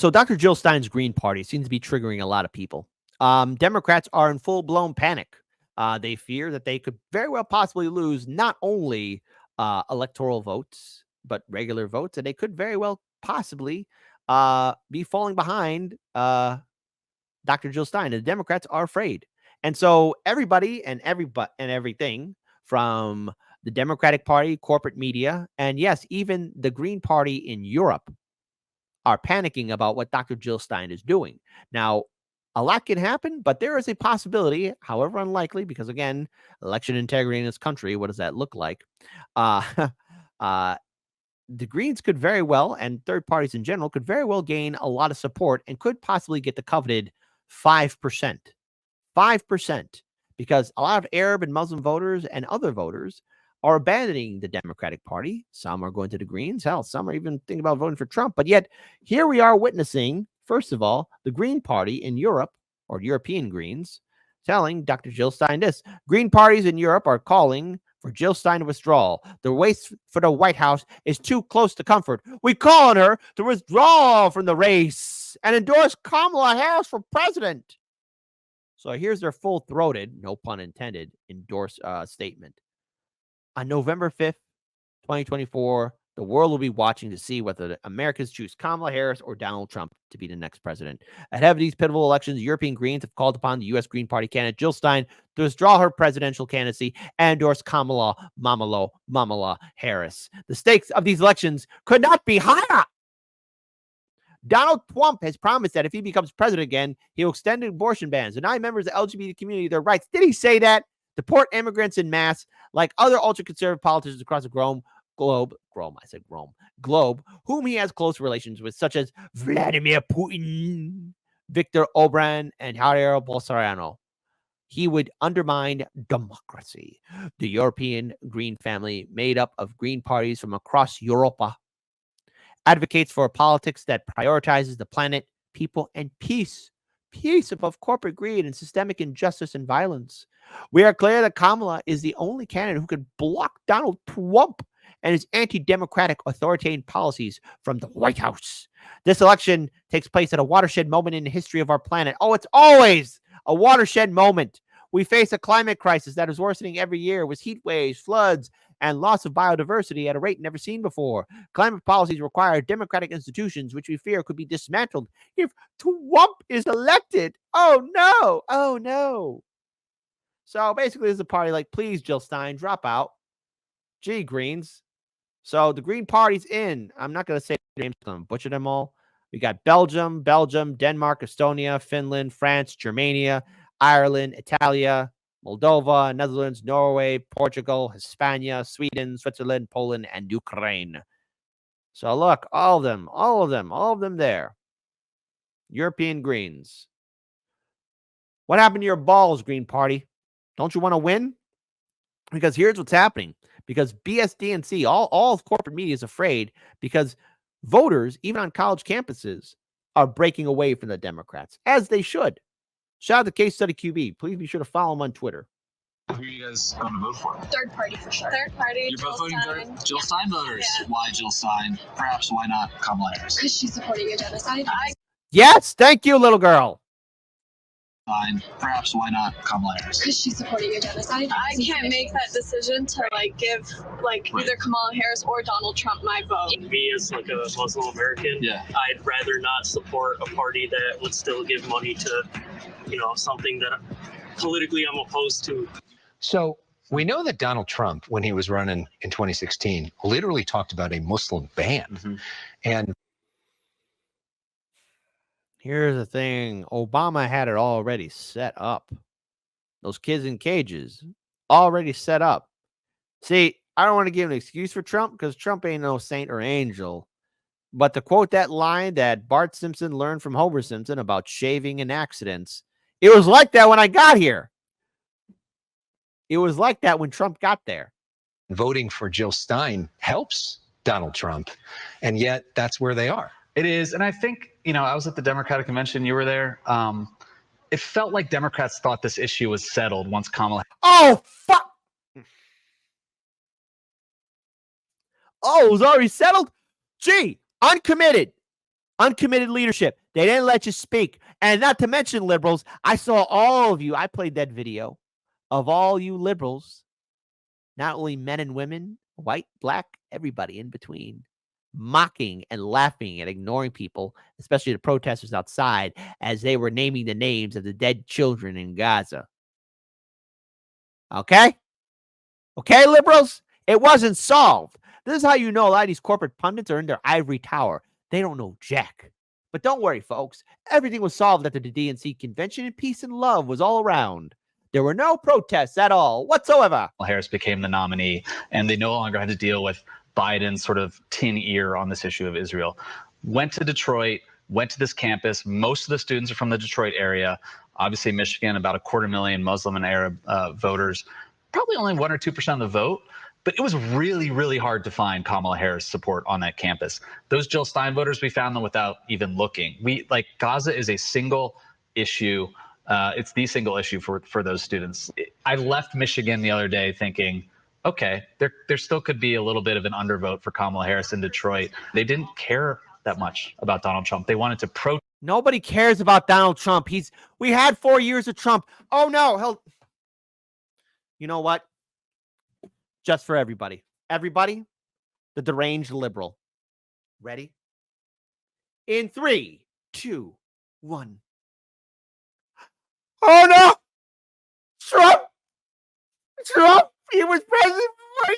So Dr. Jill Stein's Green Party seems to be triggering a lot of people. Democrats are in full-blown panic. They fear that they could very well possibly lose not only electoral votes, but regular votes, and they could very well possibly be falling behind Dr. Jill Stein. And the Democrats are afraid. And so everybody and everything from the Democratic Party, corporate media, and yes, even the Green Party in Europe are panicking about what Dr. Jill Stein is doing. Now, a lot can happen, but there is a possibility, however unlikely, because again, election integrity in this country, what does that look like? Uh, uh, the Greens could very well, and third parties in general, could very well gain a lot of support and could possibly get the coveted 5%. 5%. Because a lot of Arab and Muslim voters and other voters are abandoning the Democratic Party. Some are going to the Greens. Hell, some are even thinking about voting for Trump. But yet, here we are witnessing, first of all, the Green Party in Europe, or European Greens, telling Dr. Jill Stein this. Green parties in Europe are calling for Jill Stein to withdraw. The race for the White House is too close to comfort. We call on her to withdraw from the race and endorse Kamala Harris for president. So here's their full-throated, no pun intended, statement. On November 5th, 2024, the world will be watching to see whether Americans choose Kamala Harris or Donald Trump to be the next president. Ahead of these pivotal elections, European Greens have called upon the U.S. Green Party candidate Jill Stein to withdraw her presidential candidacy and endorse Kamala Harris. The stakes of these elections could not be higher. Donald Trump has promised that if he becomes president again, he will extend abortion bans, deny members of the LGBT community their rights. Did he say that? Deport immigrants in mass, like other ultra-conservative politicians across the globe, whom he has close relations with, such as Vladimir Putin, Viktor Orban, and Jair Bolsonaro. He would undermine democracy. The European Green family, made up of Green parties from across Europa, advocates for politics that prioritizes the planet, people, and peace. Peace above corporate greed and systemic injustice and violence. We are clear that Kamala is the only candidate who could block Donald Trump and his anti-democratic authoritarian policies from the White House. This election takes place at a watershed moment in the history of our planet. Oh, it's always a watershed moment. We face a climate crisis that is worsening every year with heat waves, floods, and loss of biodiversity at a rate never seen before. Climate policies require democratic institutions, which we fear could be dismantled if Trump is elected. Oh, no. Oh, no. So basically, there's a party like, please, Jill Stein, drop out. Gee, Greens. So the Green Party's in. I'm not going to say names. I'm going to butcher them all. We got Belgium, Denmark, Estonia, Finland, France, Germania, Ireland, Italia, Moldova, Netherlands, Norway, Portugal, Hispania, Sweden, Switzerland, Poland, and Ukraine. So look, all of them there. European Greens. What happened to your balls, Green Party? Don't you want to win? Because here's what's happening. Because BSDNC, all of corporate media is afraid because voters, even on college campuses, are breaking away from the Democrats, as they should. Shout out to Case Study QB. Please be sure to follow him on Twitter. Who are you guys going to vote for? Third party for sure. Third party. You're both voting Jill Stein voters. Yeah. Why Jill Stein? Perhaps why not Kamala Harris? Because she's supporting a genocide. Yes, thank you, little girl. Fine. Perhaps why not Kamala Harris? Because she's supporting a genocide. I can't make that decision to give either Kamala Harris or Donald Trump my vote. Me as a Muslim American, I'd rather not support a party that would still give money to, something that politically I'm opposed to. So we know that Donald Trump, when he was running in 2016, literally talked about a Muslim ban. Mm-hmm. And here's the thing. Obama had it already set up. Those kids in cages already set up. See, I don't want to give an excuse for Trump because Trump ain't no saint or angel. But to quote that line that Bart Simpson learned from Homer Simpson about shaving and accidents, it was like that when I got here. It was like that when Trump got there. Voting for Jill Stein helps Donald Trump, and yet that's where they are. It is, and I think, I was at the Democratic convention, you were there. It felt like Democrats thought this issue was settled once Kamala. Oh, fuck! Oh, it was already settled? Gee, uncommitted. Uncommitted leadership. They didn't let you speak. And not to mention liberals, I saw all of you. I played that video of all you liberals, not only men and women, white, black, everybody in between, mocking and laughing and ignoring people, especially the protesters outside, as they were naming the names of the dead children in Gaza. Okay? Okay, liberals? It wasn't solved. This is how you know a lot of these corporate pundits are in their ivory tower. They don't know jack. But don't worry, folks. Everything was solved after the DNC convention, and peace and love was all around. There were no protests at all whatsoever. Harris became the nominee, and they no longer had to deal with Biden's sort of tin ear on this issue of Israel. Went to Detroit, went to this campus. Most of the students are from the Detroit area. Obviously, Michigan, about 250,000 Muslim and Arab voters. Probably only 1 or 2% of the vote. But it was really, really hard to find Kamala Harris support on that campus. Those Jill Stein voters, we found them without even looking. Gaza is a single issue. It's the single issue for those students. I left Michigan the other day thinking, okay, there still could be a little bit of an undervote for Kamala Harris in Detroit. They didn't care that much about Donald Trump. They wanted to protest. Nobody cares about Donald Trump. We had 4 years of Trump. Oh no, you know what? Just for everybody. Everybody, the deranged liberal. Ready? In 3, 2, 1. Oh no! Trump! He was president for 4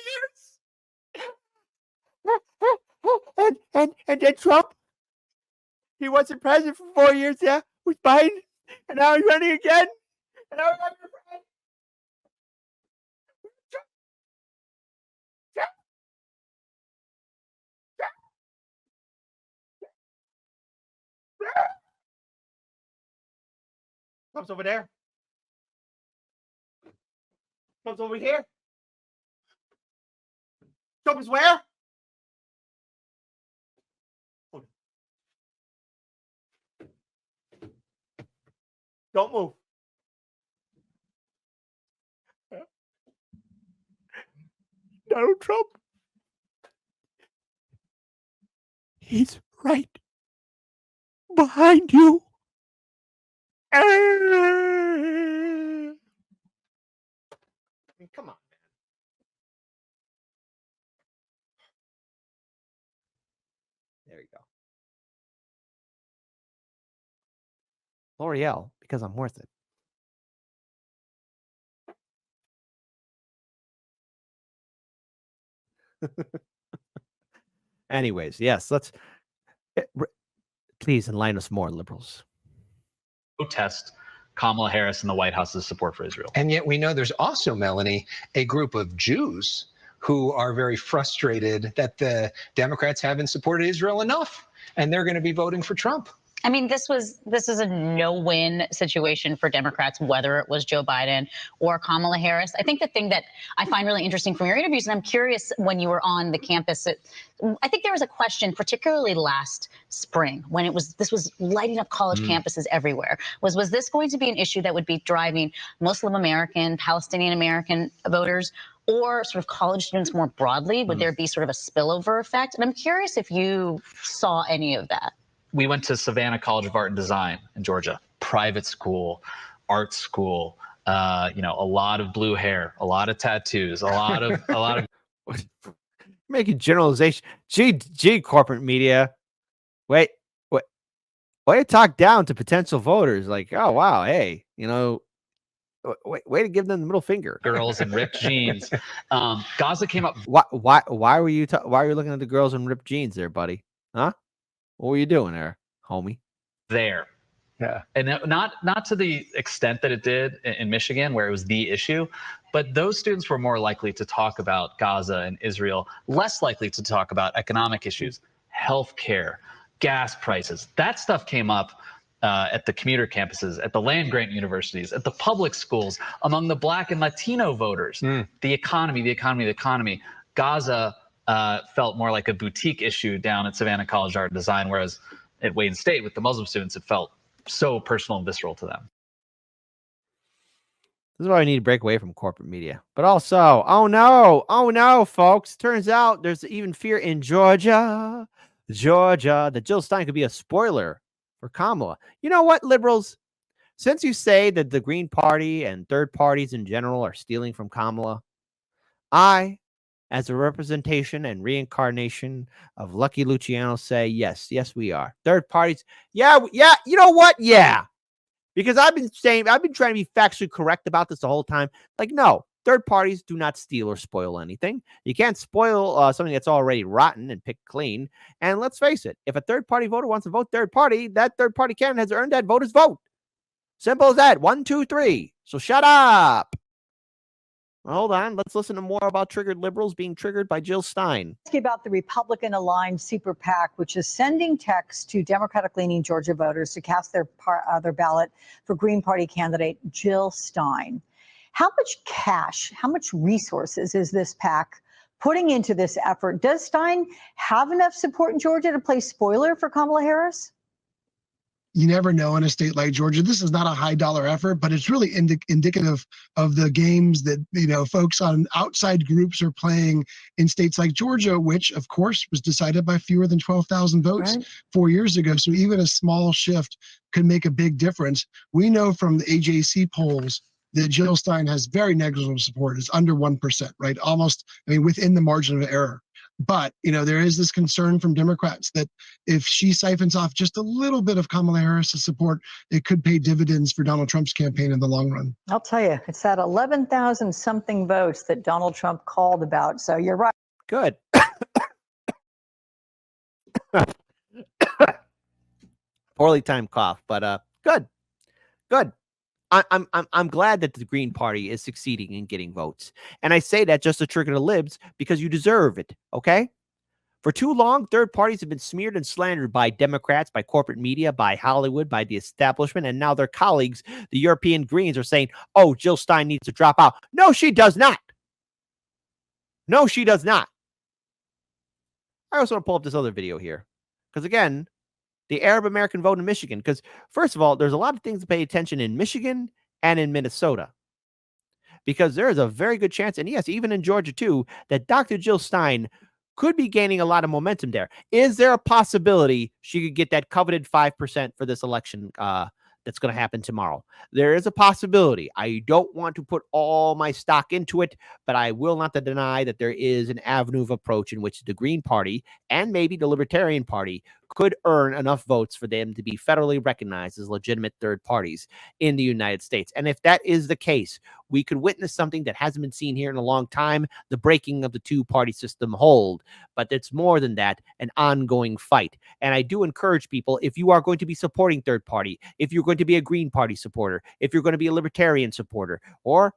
years. And then Trump, he wasn't president for 4 years, yeah? With Biden. And now he's running again. And now he's running again. Trump's over there. Trump's over here. Trump is where? Don't move. Donald Trump. He's right behind you. I mean, come on, man. There you go. L'Oreal, because I'm worth it. Anyways, yes, please enlighten us more, liberals. Protest Kamala Harris and the White House's support for Israel. And yet we know there's also, Melanie, a group of Jews who are very frustrated that the Democrats haven't supported Israel enough, and they're going to be voting for Trump. I mean, this is a no-win situation for Democrats, whether it was Joe Biden or Kamala Harris. I think the thing that I find really interesting from your interviews, and I'm curious when you were on the campus, I think there was a question, particularly last spring, when this was lighting up college campuses everywhere. Was this going to be an issue that would be driving Muslim American, Palestinian American voters, or sort of college students more broadly? Would there be sort of a spillover effect? And I'm curious if you saw any of that. We went to Savannah College of Art and Design in Georgia, private school, art school, a lot of blue hair, a lot of tattoos, a lot of making generalization. Gee, corporate media. Wait, way to talk down to potential voters. Like, oh wow, hey, way to give them the middle finger. Girls in ripped jeans. Gaza came up. Why were you looking at the girls in ripped jeans there, buddy? Huh? What were you doing there, homie? There. Yeah. And not to the extent that it did in Michigan, where it was the issue, but those students were more likely to talk about Gaza and Israel, less likely to talk about economic issues, healthcare, gas prices. That stuff came up at the commuter campuses, at the land-grant universities, at the public schools, among the Black and Latino voters. The economy. Gaza felt more like a boutique issue down at Savannah College Art and Design, whereas at Wayne State with the Muslim students, it felt so personal and visceral to them. This is why we need to break away from corporate media. But also, oh no, folks. Turns out there's even fear in Georgia. Georgia, that Jill Stein could be a spoiler for Kamala. You know what, liberals? Since you say that the Green Party and third parties in general are stealing from Kamala, I, as a representation and reincarnation of Lucky Luciano, say yes, we are. Third parties, yeah. You know what? Yeah. Because I've been trying to be factually correct about this the whole time. Like, no, third parties do not steal or spoil anything. You can't spoil something that's already rotten and picked clean. And let's face it, if a third party voter wants to vote third party, that third party candidate has earned that voter's vote. Simple as that. 1, 2, 3. So shut up. Hold on. Let's listen to more about triggered liberals being triggered by Jill Stein. About the Republican-aligned super PAC, which is sending texts to Democratic-leaning Georgia voters to cast their ballot for Green Party candidate Jill Stein. How much cash, how much resources is this PAC putting into this effort? Does Stein have enough support in Georgia to play spoiler for Kamala Harris? You never know in a state like Georgia. This is not a high dollar effort, but it's really indicative of the games that, folks on outside groups are playing in states like Georgia, which of course was decided by fewer than 12,000 votes 4 years ago. So even a small shift could make a big difference. We know from the AJC polls that Jill Stein has very negligible support. It's under 1%, right? Almost, within the margin of error. But, there is this concern from Democrats that if she siphons off just a little bit of Kamala Harris's support, it could pay dividends for Donald Trump's campaign in the long run. I'll tell you, it's that 11,000 something votes that Donald Trump called about. So you're right. Good. Poorly timed cough, but good. I'm glad that the Green Party is succeeding in getting votes. And I say that just to trigger the libs because you deserve it, okay? For too long, third parties have been smeared and slandered by Democrats, by corporate media, by Hollywood, by the establishment, and now their colleagues, the European Greens, are saying, oh, Jill Stein needs to drop out. No, she does not. No, she does not. I also want to pull up this other video here because, again, the Arab American vote in Michigan. Because, first of all, there's a lot of things to pay attention in Michigan and in Minnesota. Because there is a very good chance, and yes, even in Georgia too, that Dr. Jill Stein could be gaining a lot of momentum there. Is there a possibility she could get that coveted 5% for this election that's going to happen tomorrow? There is a possibility. I don't want to put all my stock into it, but I will not deny that there is an avenue of approach in which the Green Party and maybe the Libertarian Party could earn enough votes for them to be federally recognized as legitimate third parties in the United States. And if that is the case, we could witness something that hasn't been seen here in a long time, the breaking of the two-party system hold. But it's more than that, an ongoing fight. And I do encourage people, if you are going to be supporting third party, if you're going to be a Green Party supporter, if you're going to be a Libertarian supporter, or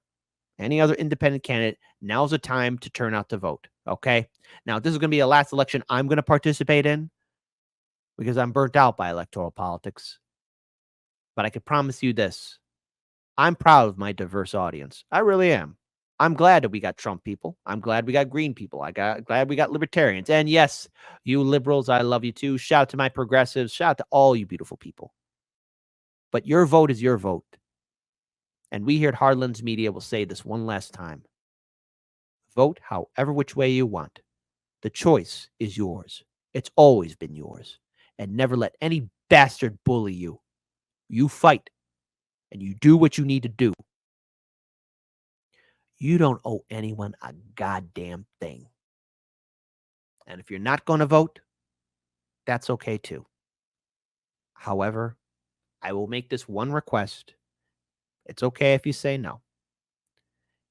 any other independent candidate, now's the time to turn out to vote, okay? Now, this is going to be a last election I'm going to participate in because I'm burnt out by electoral politics. But I can promise you this. I'm proud of my diverse audience. I really am. I'm glad that we got Trump people. I'm glad we got Green people. Glad we got Libertarians. And yes, you liberals, I love you too. Shout out to my progressives. Shout out to all you beautiful people. But your vote is your vote. And we here at Hardlands Media will say this one last time. Vote however which way you want. The choice is yours. It's always been yours. And never let any bastard bully you. You fight. And you do what you need to do. You don't owe anyone a goddamn thing. And if you're not going to vote, that's okay too. However, I will make this one request. It's okay if you say no.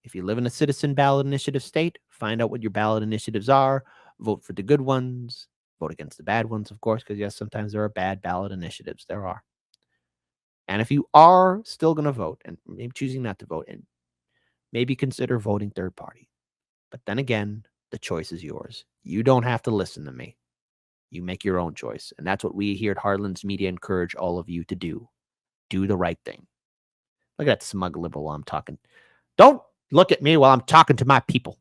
If you live in a citizen ballot initiative state, find out what your ballot initiatives are. Vote for the good ones. Vote against the bad ones, of course, because yes, sometimes there are bad ballot initiatives. There are. And if you are still going to vote and maybe choosing not to vote, and maybe consider voting third party. But then again, the choice is yours. You don't have to listen to me. You make your own choice. And that's what we here at Hardlands Media encourage all of you to do. Do the right thing. Look at that smug liberal while I'm talking. Don't look at me while I'm talking to my people.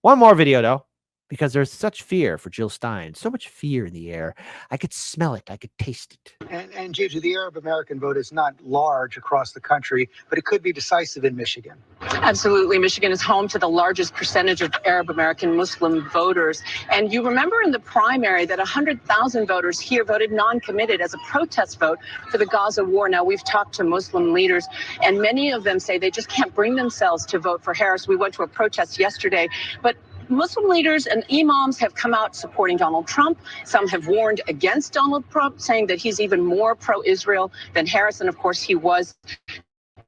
One more video, though. because there's such fear for Jill Stein, so much fear in the air. I could smell it. I could taste it. And Gigi, the Arab American vote is not large across the country, but it could be decisive in Michigan. Absolutely. Michigan is home to the largest percentage of Arab American Muslim voters. And you remember in the primary that 100,000 voters here voted non-committed as a protest vote for the Gaza war. Now, we've talked to Muslim leaders, and many of them say they just can't bring themselves to vote for Harris. We went to a protest yesterday, but Muslim leaders and imams have come out supporting Donald Trump. Some have warned against Donald Trump, saying that he's even more pro-Israel than Harris. And of course, he was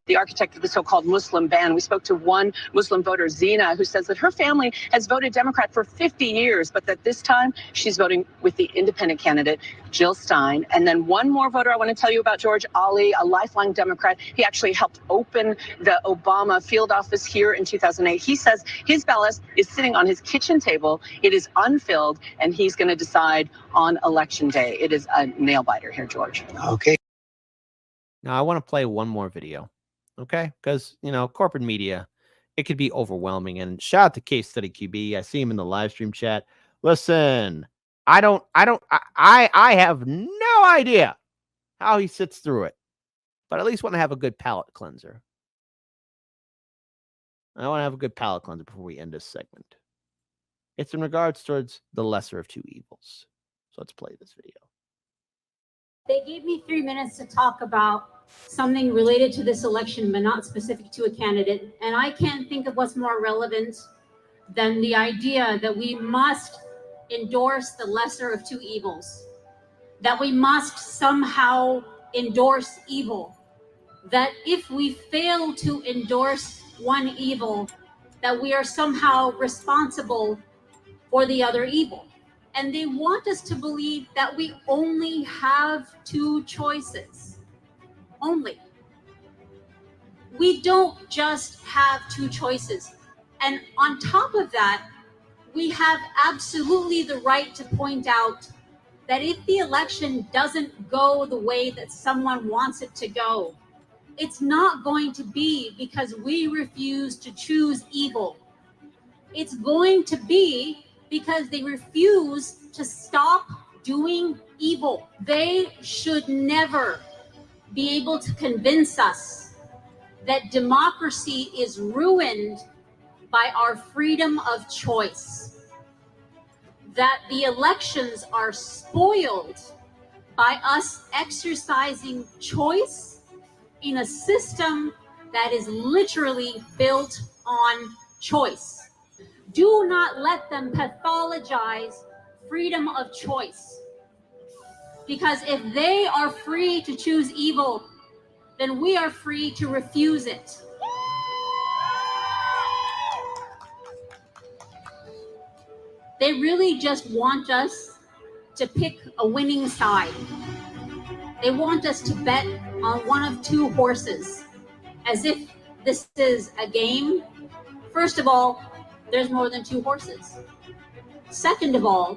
the architect of the so-called Muslim ban. We spoke to one Muslim voter, Zina, who says that her family has voted Democrat for 50 years, but that this time she's voting with the independent candidate, Jill Stein. And then one more voter I want to tell you about, George Ali, a lifelong Democrat. He actually helped open the Obama field office here in 2008. He says his ballot is sitting on his kitchen table. It is unfilled, and he's going to decide on election day. It is a nail biter here, George. Okay. Now, I want to play one more video. Okay, because corporate media, it could be overwhelming. And shout out to Case Study QB. I see him in the live stream chat. Listen, I have no idea how he sits through it, but at least want to have a good palate cleanser. I want to have a good palate cleanser before we end this segment. It's in regards towards the lesser of two evils. So let's play this video. They gave me 3 minutes to talk about something related to this election, but not specific to a candidate. And I can't think of what's more relevant than the idea that we must endorse the lesser of two evils, that we must somehow endorse evil, that if we fail to endorse one evil, that we are somehow responsible for the other evil. And they want us to believe that we only have two choices. Only. We don't just have two choices. And on top of that, we have absolutely the right to point out that if the election doesn't go the way that someone wants it to go, it's not going to be because we refuse to choose evil. It's going to be because they refuse to stop doing evil. They should never be able to convince us that democracy is ruined by our freedom of choice, that the elections are spoiled by us exercising choice in a system that is literally built on choice. Do not let them pathologize freedom of choice. Because if they are free to choose evil, then we are free to refuse it. They really just want us to pick a winning side. They want us to bet on one of two horses, as if this is a game. First of all, there's more than two horses. Second of all,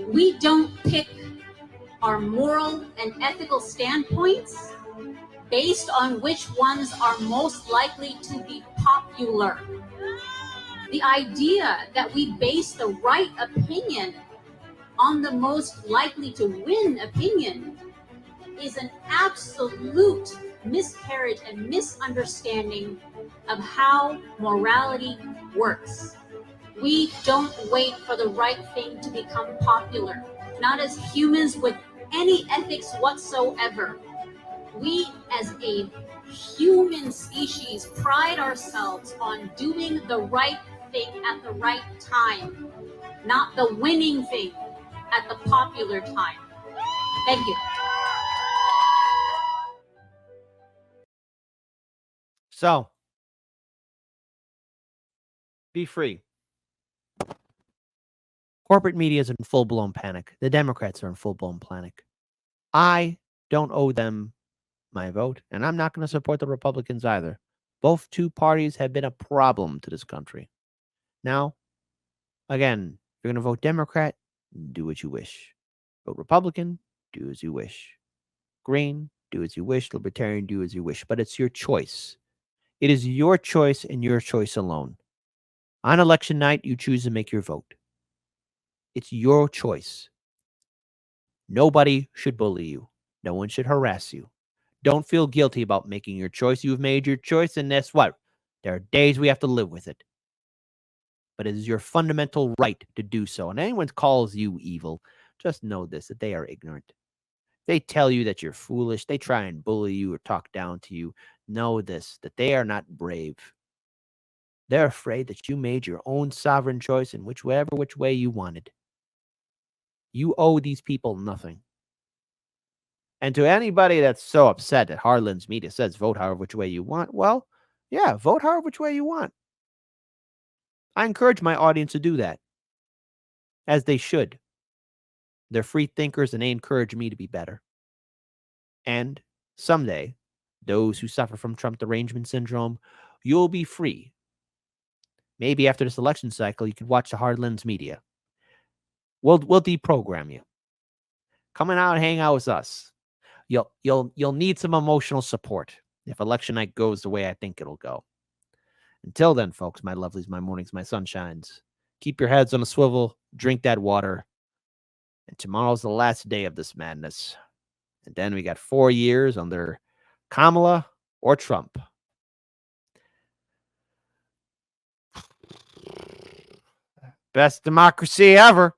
we don't pick our moral and ethical standpoints based on which ones are most likely to be popular. The idea that we base the right opinion on the most likely to win opinion is an absolute miscarriage and misunderstanding of how morality works. We don't wait for the right thing to become popular, not as humans with any ethics whatsoever. We as a human species pride ourselves on doing the right thing at the right time, not the winning thing at the popular time. Thank you. So, be free. Corporate media is in full-blown panic. The Democrats are in full-blown panic. I don't owe them my vote, and I'm not going to support the Republicans either. Both two parties have been a problem to this country. Now, again, if you're going to vote Democrat, do what you wish. Vote Republican, do as you wish. Green, do as you wish. Libertarian, do as you wish. But it's your choice. It is your choice and your choice alone. On election night, you choose to make your vote. It's your choice. Nobody should bully you. No one should harass you. Don't feel guilty about making your choice. You've made your choice, and guess what? There are days we have to live with it. But it is your fundamental right to do so. And anyone calls you evil, just know this, that they are ignorant. They tell you that you're foolish. They try and bully you or talk down to you. Know this, that they are not brave. They're afraid that you made your own sovereign choice in which way you wanted. You owe these people nothing. And to anybody that's so upset that Harlan's media says vote however which way you want, well, yeah, vote however which way you want. I encourage my audience to do that, as they should. They're free thinkers, and they encourage me to be better. And someday, those who suffer from Trump derangement syndrome, you'll be free. Maybe after this election cycle, you can watch the Hard Lens media. We'll deprogram you. Come on out and hang out with us. You'll need some emotional support if election night goes the way I think it'll go. Until then, folks, my lovelies, my mornings, my sunshines, keep your heads on a swivel, drink that water. And tomorrow's the last day of this madness. And then we got 4 years under Kamala or Trump. Best democracy ever.